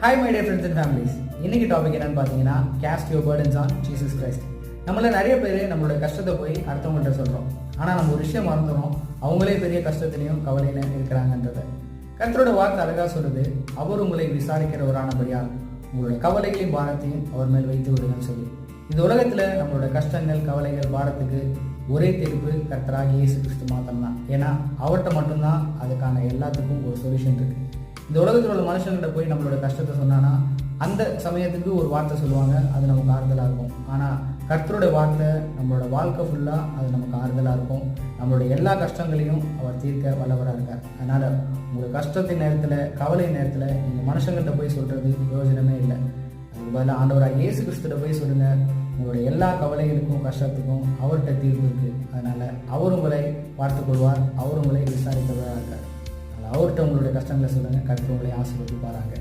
Hi my dear friends and families. இன்னைக்கு topic என்னன்னு பார்த்தீங்கன்னா, cast your burdens on Jesus Christ. நம்மள நிறைய பேர் நம்மளோட கஷ்டத்தை போய் அடுத்தவங்கள்ட்ட சொல்கிறோம். ஆனால் நம்ம ஒரு விஷயம் மறந்துடும், அவங்களே பெரிய கஷ்டத்திலையும் கவலையிலும் இருக்கிறாங்கன்றதை. கர்த்தரோட வார்த்தை அழகாக சொல்லுது, அவர் உங்களை விசாரிக்கிறவரானபடியால் உங்களோட கவலைகளையும் பாரத்தையும் அவர் மேல் வைத்து விடுங்கன்னு சொல்லி. இந்த உலகத்தில் நம்மளோட கஷ்டங்கள், கவலைகள், பாரத்துக்கு ஒரே தீர்ப்பு கர்த்தராகிய இயேசு கிறிஸ்து மாத்திரம் தான். ஏன்னா அவர்கிட்ட மட்டும்தான் அதுக்கான எல்லாத்துக்கும் ஒரு சொல்யூஷன் இருக்குது. இந்த உலகத்தில் உள்ள மனுஷங்கிட்ட போய் நம்மளோட கஷ்டத்தை சொன்னான்னா அந்த சமயத்துக்கு ஒரு வார்த்தை சொல்லுவாங்க, அது நமக்கு ஆறுதலாக இருக்கும். ஆனால் கர்த்தரோட வார்த்தை நம்மளோட வாழ்க்கை ஃபுல்லாக அது நமக்கு ஆறுதலாக இருக்கும். நம்மளோட எல்லா கஷ்டங்களையும் அவர் தீர்க்க வல்லவராக இருக்கார். அதனால் உங்களோட கஷ்டத்தின் நேரத்தில், கவலை நேரத்தில் நீங்கள் மனுஷங்கிட்ட போய் சொல்கிறது பிரயோஜனமே இல்லை. அதுக்கு பதிலாக ஆண்டவராக இயேசு கிறிஸ்துட்ட போய் சொல்லுங்கள். உங்களுடைய எல்லா கவலைகளுக்கும், கஷ்டத்துக்கும் அவர்கிட்ட தீர்வு இருக்குது. அதனால் அவர் உங்களை பார்த்துக்கொள்வார், அவர் உங்களை விசாரிக்கிறவராக இருக்கார். அவர்கிட்ட உங்களுடைய கஷ்டங்களை சொல்லுங்கள், கர்த்தர் உங்களை ஆசீர்வதிப்பாராங்க.